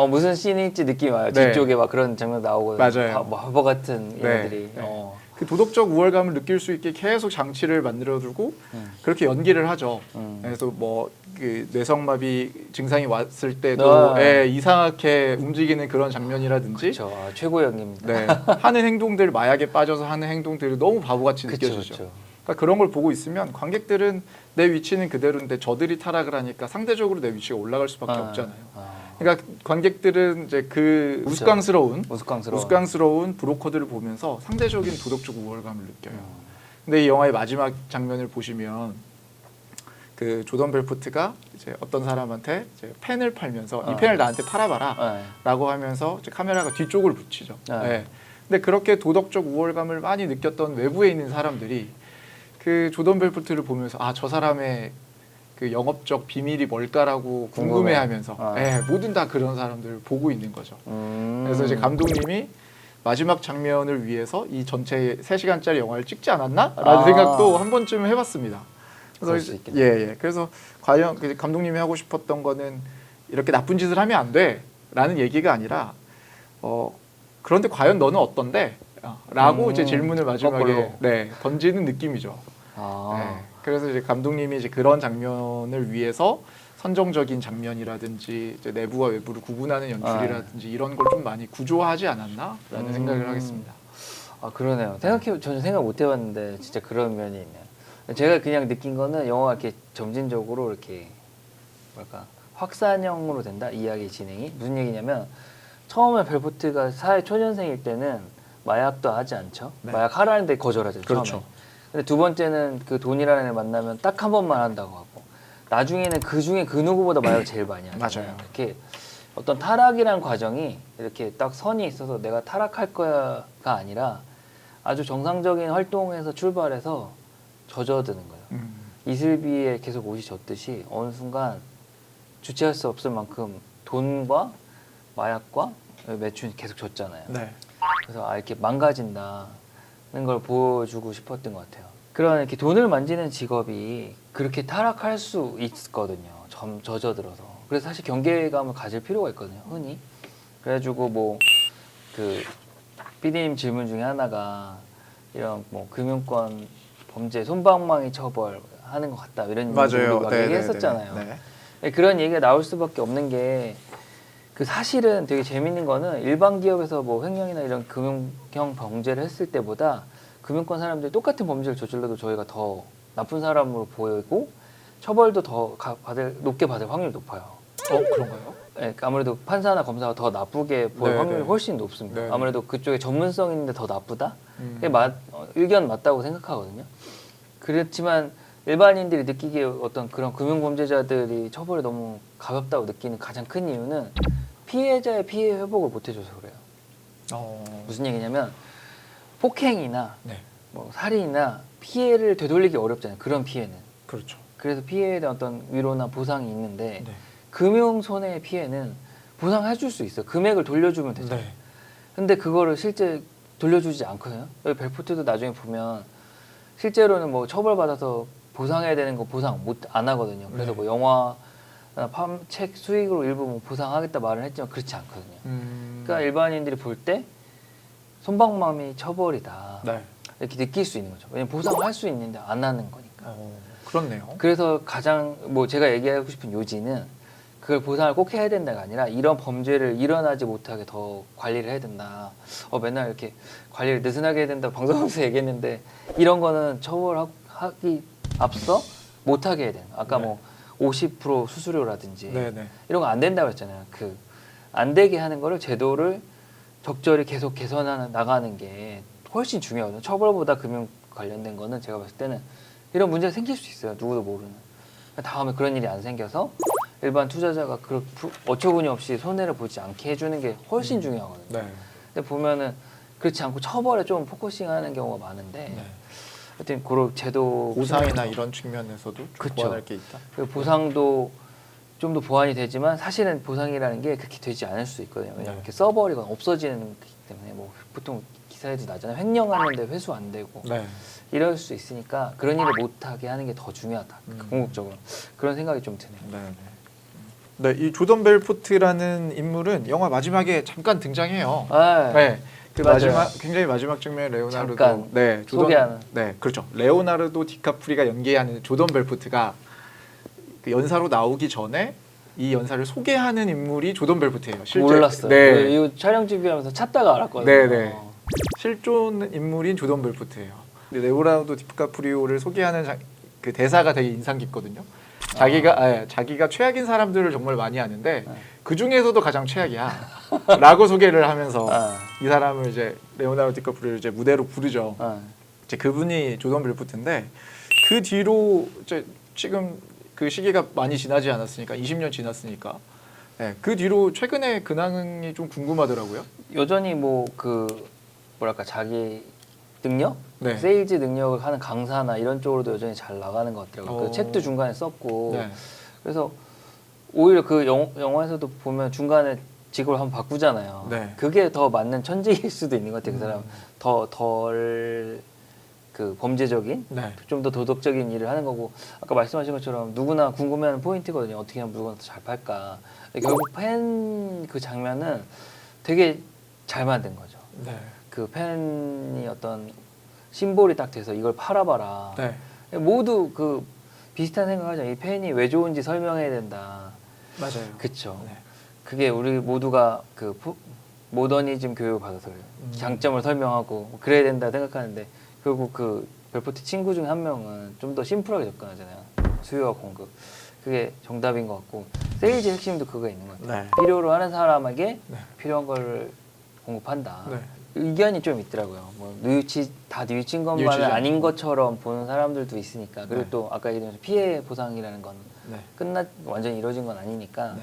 S2: 무슨 씬일지 느낌이 와요.
S1: 네.
S2: 뒤쪽에 막 그런 장면 나오고
S1: 맞아요.
S2: 바보 같은
S1: 네.
S2: 얘네들이.
S1: 네. 그 도덕적 우월감을 느낄 수 있게 계속 장치를 만들어두고 그렇게 연기를 하죠. 그래서 뭐 그 뇌성마비 증상이 왔을 때도 이상하게 움직이는 그런 장면이라든지,
S2: 그렇죠. 최고 연기입니다.
S1: 네, 하는 행동들 마약에 빠져서 하는 행동들이 너무 바보같이 느껴지죠.
S2: 그쵸.
S1: 그러니까 그런 걸 보고 있으면 관객들은 내 위치는 그대로인데 저들이 타락을 하니까 상대적으로 내 위치가 올라갈 수밖에 없잖아요. 그러니까 관객들은 이제 그 우스꽝스러운 브로커들을 보면서 상대적인 도덕적 우월감을 느껴요. 근데 이 영화의 마지막 장면을 보시면 그 조던 벨포트가 이제 어떤 사람한테 이제 펜을 팔면서 이 펜을 나한테 팔아봐라라고 하면서 이제 카메라가 뒤쪽을 붙이죠. 네. 근데 그렇게 도덕적 우월감을 많이 느꼈던 외부에 있는 사람들이 그 조던 벨포트를 보면서 저 사람의 그 영업적 비밀이 뭘까라고 궁금해하면서 모든 다 그런 사람들을 보고 있는 거죠. 그래서 이제 감독님이 마지막 장면을 위해서 이 전체 3시간짜리 영화를 찍지 않았나라는 생각도 한 번쯤 해봤습니다. 그래서 그래서 과연 감독님이 하고 싶었던 거는 이렇게 나쁜 짓을 하면 안 돼라는 얘기가 아니라 그런데 과연 너는 어떤데? 라고 이제 질문을 마지막에 던지는 느낌이죠. 그래서 이제 감독님이 이제 그런 장면을 위해서 선정적인 장면이라든지 이제 내부와 외부를 구분하는 연출이라든지 이런 걸 좀 많이 구조하지 않았나라는 생각을 하겠습니다.
S2: 그러네요. 전혀 생각 못 해봤는데 진짜 그런 면이 있네요. 제가 그냥 느낀 거는 영화가 이렇게 점진적으로 이렇게 확산형으로 된다 이야기 진행이 무슨 얘기냐면 처음에 벨포트가 사회 초년생일 때는 마약도 하지 않죠. 마약 하라는데 거절하죠.
S1: 그렇죠.
S2: 처음에. 근데 두 번째는 그 돈이라는 애 만나면 딱 한 번만 한다고 하고 나중에는 그 중에 그 누구보다 마약을 제일 많이 하잖아요.
S1: 맞아요.
S2: 이렇게 어떤 타락이라는 과정이 이렇게 딱 선이 있어서 내가 타락할 거야가 아니라 아주 정상적인 활동에서 출발해서 젖어드는 거예요. 이슬비에 계속 옷이 젖듯이 어느 순간 주체할 수 없을 만큼 돈과 마약과 매춘이 계속 젖잖아요. 그래서 이렇게 망가진다는 걸 보여주고 싶었던 것 같아요. 그런 이렇게 돈을 만지는 직업이 그렇게 타락할 수 있거든요. 젖어들어서. 그래서 사실 경계감을 가질 필요가 있거든요. 흔히. 그래가지고 뭐 그 PD님 질문 중에 하나가 이런 뭐 금융권 범죄 솜방망이 처벌하는 것 같다 이런
S1: 맞아요.
S2: 막 얘기했었잖아요. 그런 얘기가 나올 수밖에 없는 게 그 사실은 되게 재밌는 거는 일반 기업에서 뭐 횡령이나 이런 금융형 범죄를 했을 때보다 금융권 사람들이 똑같은 범죄를 저질러도 저희가 더 나쁜 사람으로 보이고 처벌도 더 높게 받을 확률이 높아요.
S1: 그런가요?
S2: 네, 아무래도 판사나 검사가 더 나쁘게 볼 확률이 훨씬 높습니다. 아무래도 그쪽에 전문성 있는데 더 나쁘다? 그게 의견 맞다고 생각하거든요. 그렇지만 일반인들이 느끼기에 어떤 그런 금융범죄자들이 처벌이 너무 가볍다고 느끼는 가장 큰 이유는 피해자의 피해 회복을 못 해줘서 그래요. 무슨 얘기냐면 폭행이나 뭐 살인이나 피해를 되돌리기 어렵잖아요. 그런 피해는.
S1: 그렇죠.
S2: 그래서 피해에 대한 어떤 위로나 보상이 있는데 금융 손해의 피해는 보상해 줄 수 있어요. 금액을 돌려주면 되잖아요. 근데 그거를 실제 돌려주지 않거든요. 여기 벨포트도 나중에 보면 실제로는 뭐 처벌받아서 보상해야 되는 거 보상 안 하거든요. 그래서 뭐 영화 책 수익으로 일부 뭐 보상하겠다 말을 했지만 그렇지 않거든요. 그러니까 일반인들이 볼 때 솜방망이 처벌이다 이렇게 느낄 수 있는 거죠. 왜냐면 보상할 수 있는데 안 하는 거니까.
S1: 그렇네요.
S2: 그래서 가장 뭐 제가 얘기하고 싶은 요지는 그걸 보상을 꼭 해야 된다가 아니라 이런 범죄를 일어나지 못하게 더 관리를 해야 된다. 맨날 이렇게 관리를 느슨하게 해야 된다고 방송에서 얘기했는데 이런 거는 처벌하기 앞서 못하게 해야 되는. 아까 뭐 50% 수수료라든지 이런 거 안 된다고 했잖아요. 그 안 되게 하는 거를 제도를 적절히 계속 개선하는 나가는 게 훨씬 중요하거든요. 처벌보다 금융 관련된 거는 제가 봤을 때는 이런 문제가 생길 수 있어요. 누구도 모르는. 다음에 그런 일이 안 생겨서 일반 투자자가 어처구니 없이 손해를 보지 않게 해주는 게 훨씬 중요하거든요.
S1: 네.
S2: 근데 보면은 그렇지 않고 처벌에 좀 포커싱하는 경우가 많은데
S1: 네.
S2: 하여튼 그런 제도
S1: 보상이나
S2: 측면에서
S1: 이런 측면에서도 좀
S2: 그쵸.
S1: 보완할 게 있다.
S2: 그 보상도 좀 더 보완이 되지만 사실은 보상이라는 게 그렇게 되지 않을 수 있거든요. 왜냐면
S1: 네.
S2: 이렇게 써버리거나 없어지는 거기 때문에 뭐 보통 기사에도 나잖아요. 횡령하는데 회수 안 되고
S1: 네.
S2: 이럴 수 있으니까 그런 일을 못하게 하는 게 더 중요하다. 궁극적으로 그런 생각이 좀 드네요.
S1: 네, 이 조던 벨포트라는 인물은 영화 마지막에 잠깐 등장해요.
S2: 아,
S1: 네. 그
S2: 맞아요.
S1: 마지막 굉장히 마지막 장면 레오나르도
S2: 잠깐 소개하는.
S1: 네, 그렇죠. 레오나르도 디카프리가 연기하는 조던 벨포트가 그 연사로 나오기 전에 이 연사를 소개하는 인물이 조던 벨포트예요. 실제.
S2: 몰랐어요.
S1: 네.
S2: 이거 촬영 준비하면서 찾다가 알았거든요.
S1: 네, 네. 실존 인물인 조던 벨포트예요. 근데 레오나르도 디카프리오를 소개하는 그 대사가 되게 인상 깊거든요. 자기가 최악인 사람들을 정말 많이 아는데 그 중에서도 가장 최악이야.라고 소개를 하면서 이 사람을 이제 레오나르도 디카프리오를 이제 무대로 부르죠. 이제 그분이 조던 벨포트인데 그 뒤로 이제 지금 그 시기가 많이 지나지 않았으니까 20년 지났으니까 그 뒤로 최근에 근황이 좀 궁금하더라고요.
S2: 여전히 뭐 그 뭐랄까 자기 능력,
S1: 네.
S2: 세일즈 능력을 하는 강사나 이런 쪽으로도 여전히 잘 나가는 것 같더라고요. 그 책도 중간에 썼고
S1: 네.
S2: 그래서 오히려 그 영화에서도 보면 중간에 직업을 한번 바꾸잖아요.
S1: 네.
S2: 그게 더 맞는 천직일 수도 있는 것 같아요. 그 사람 덜 그 범죄적인
S1: 네.
S2: 좀 더 도덕적인 일을 하는 거고 아까 말씀하신 것처럼 누구나 궁금해하는 포인트거든요. 어떻게 하면 물건을 더 잘 팔까. 결국 팬 그 장면은 되게 잘 만든 거죠.
S1: 네.
S2: 그 팬이 어떤 심볼이 딱 돼서 이걸 팔아봐라.
S1: 네.
S2: 모두 그 비슷한 생각하죠. 이 팬이 왜 좋은지 설명해야 된다.
S1: 맞아요.
S2: 그쵸.
S1: 네.
S2: 그게 우리 모두가 그 모더니즘 교육을 받아서 그래요. 장점을 설명하고 뭐 그래야 된다 생각하는데 결국 그 벨포트 친구 중에 한 명은 좀 더 심플하게 접근하잖아요. 수요와 공급. 그게 정답인 것 같고 세일즈 핵심도 그거 있는 것 같아요.
S1: 네.
S2: 필요로 하는 사람에게
S1: 네.
S2: 필요한 걸 공급한다.
S1: 네.
S2: 의견이 좀 있더라고요. 뭐 뉘우친 것만은
S1: 뉘우치지
S2: 아닌
S1: 않고.
S2: 것처럼 보는 사람들도 있으니까. 그리고
S1: 네.
S2: 또 아까 얘기한 피해 보상이라는 건
S1: 네.
S2: 완전히 이루어진 건 아니니까.
S1: 네.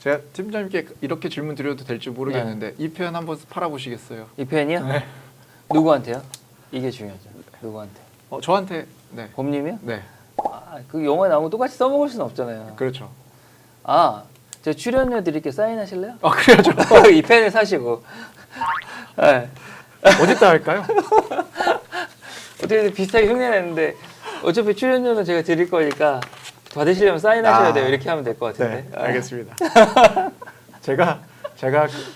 S1: 제가 팀장님께 이렇게 질문 드려도 될지 모르겠는데 이 표현 한번 팔아보시겠어요?
S2: 이 표현이요?
S1: 네.
S2: 누구한테요? 이게 중요하죠. 누구한테?
S1: 저한테 네.
S2: 봄님이요?
S1: 네.
S2: 아, 그 영화에 나오고 똑같이 써먹을 수는 없잖아요.
S1: 그렇죠.
S2: 아, 제가 출연료 드릴게 사인하실래요?
S1: 아 그래야죠.
S2: 이 펜을 사시고. 네.
S1: 어디다 할까요?
S2: 어떻게 비슷하게 흉내냈는데 어차피 출연료는 제가 드릴 거니까 받으시려면 사인하셔야 돼요. 이렇게 하면 될 것 같은데.
S1: 네, 알겠습니다. 제가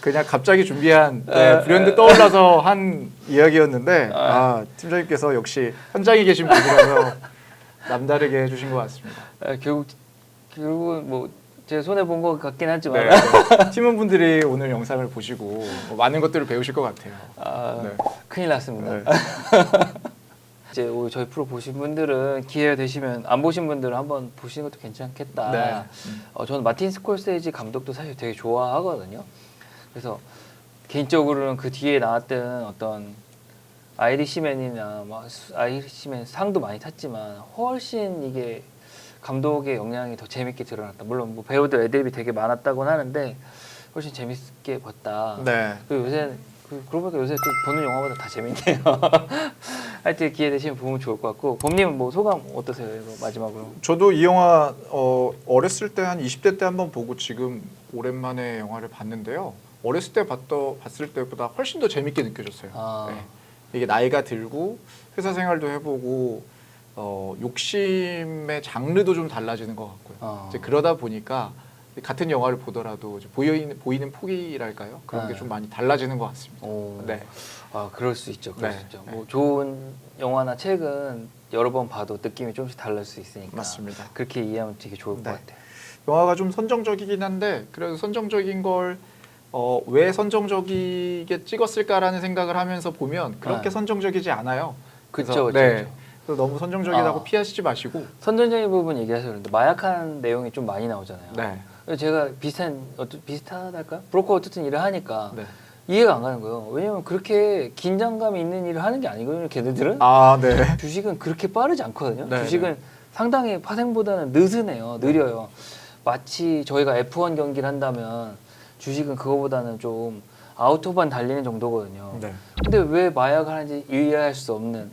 S1: 그냥 갑자기 준비한 불현듯 떠올라서 한 이야기였는데 팀장님께서 역시 현장에 계신 분이라서 남다르게 해주신 것 같습니다.
S2: 결국은 뭐 제 손에 본 것 같긴 하지만
S1: 네, 팀원분들이 오늘 영상을 보시고 많은 것들을 배우실 것 같아요.
S2: 네. 큰일 났습니다.
S1: 네.
S2: 이제 오늘 저희 프로 보신 분들은 기회가 되시면 안 보신 분들은 한번 보시는 것도 괜찮겠다.
S1: 네.
S2: 저는 마틴 스콜세지 감독도 사실 되게 좋아하거든요. 그래서 개인적으로는 그 뒤에 나왔던 어떤 아이리시맨이나 아이리시맨 상도 많이 탔지만 훨씬 이게 감독의 역량이 더 재밌게 드러났다. 물론 뭐 배우들 애드립이 되게 많았다고는 하는데 훨씬 재밌게 봤다.
S1: 네.
S2: 그리고 요새 그러고 보니까 요새 또 보는 영화보다 다 재밌네요. 하여튼 기회 되시면 보면 좋을 것 같고 봄님은 뭐 소감 어떠세요? 이거 마지막으로.
S1: 저도 이 영화 어렸을 때 한 20대 때 한번 보고 지금 오랜만에 영화를 봤는데요. 어렸을 때 봤을 때보다 훨씬 더 재밌게 느껴졌어요. 네. 이게 나이가 들고 회사 생활도 해보고 욕심의 장르도 좀 달라지는 것 같고요. 이제 그러다 보니까 같은 영화를 보더라도 이제 보이는 폭이랄까요? 그런 게 좀 많이 달라지는 것 같습니다. 네.
S2: 그럴 수 있죠. 그럴 수 있죠.
S1: 네.
S2: 뭐 좋은 영화나 책은 여러 번 봐도 느낌이 조금씩 다를 수 있으니까.
S1: 맞습니다.
S2: 그렇게 이해하면 되게 좋을 것 같아요.
S1: 영화가 좀 선정적이긴 한데 그래도 선정적인 걸 왜 선정적이게 찍었을까라는 생각을 하면서 보면 그렇게 선정적이지 않아요.
S2: 그렇죠.
S1: 그래서 너무 선정적이라고 피하시지 마시고.
S2: 선정적인 부분 얘기하셔서 그런데 마약한 내용이 좀 많이 나오잖아요.
S1: 네.
S2: 그래서 제가 비슷하달까? 브로커 어쨌든 일을 하니까
S1: 네.
S2: 이해가 안 가는 거예요. 왜냐면 그렇게 긴장감이 있는 일을 하는 게 아니거든요. 걔네들은.
S1: 네.
S2: 주식은 그렇게 빠르지 않거든요.
S1: 네,
S2: 주식은 상당히 파생보다는 느리요. 마치 저희가 F1 경기를 한다면 주식은 그거보다는 좀 아우토반 달리는 정도거든요.
S1: 네.
S2: 근데 왜 마약을 하는지 이해할 수 없는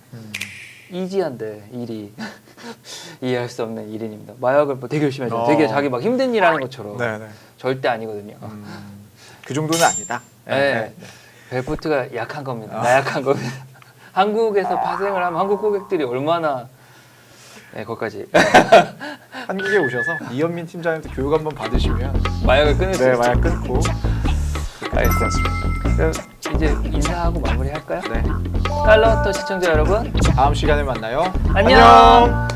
S2: 이지한데 일이 이해할 수 없는 일인입니다. 마약을 뭐 되게 열심히 하죠. 되게 자기 막 힘든 일 하는 것처럼
S1: 네네.
S2: 절대 아니거든요.
S1: 그 정도는 아니다.
S2: 네. 벨포트가 약한 겁니다. 나약한 겁니다. 한국에서 파생을 하면 한국 고객들이 얼마나 거기까지
S1: 한국에 오셔서 이현민 팀장님한테 교육 한번 받으시면
S2: 마약을 끊을 수
S1: 네,
S2: 있죠.
S1: 마약 끊고
S2: 알겠습니다. 그럼 이제 인사하고 마무리할까요?
S1: 네.
S2: 달러헌터 시청자 여러분
S1: 다음 시간에 만나요.
S2: 안녕.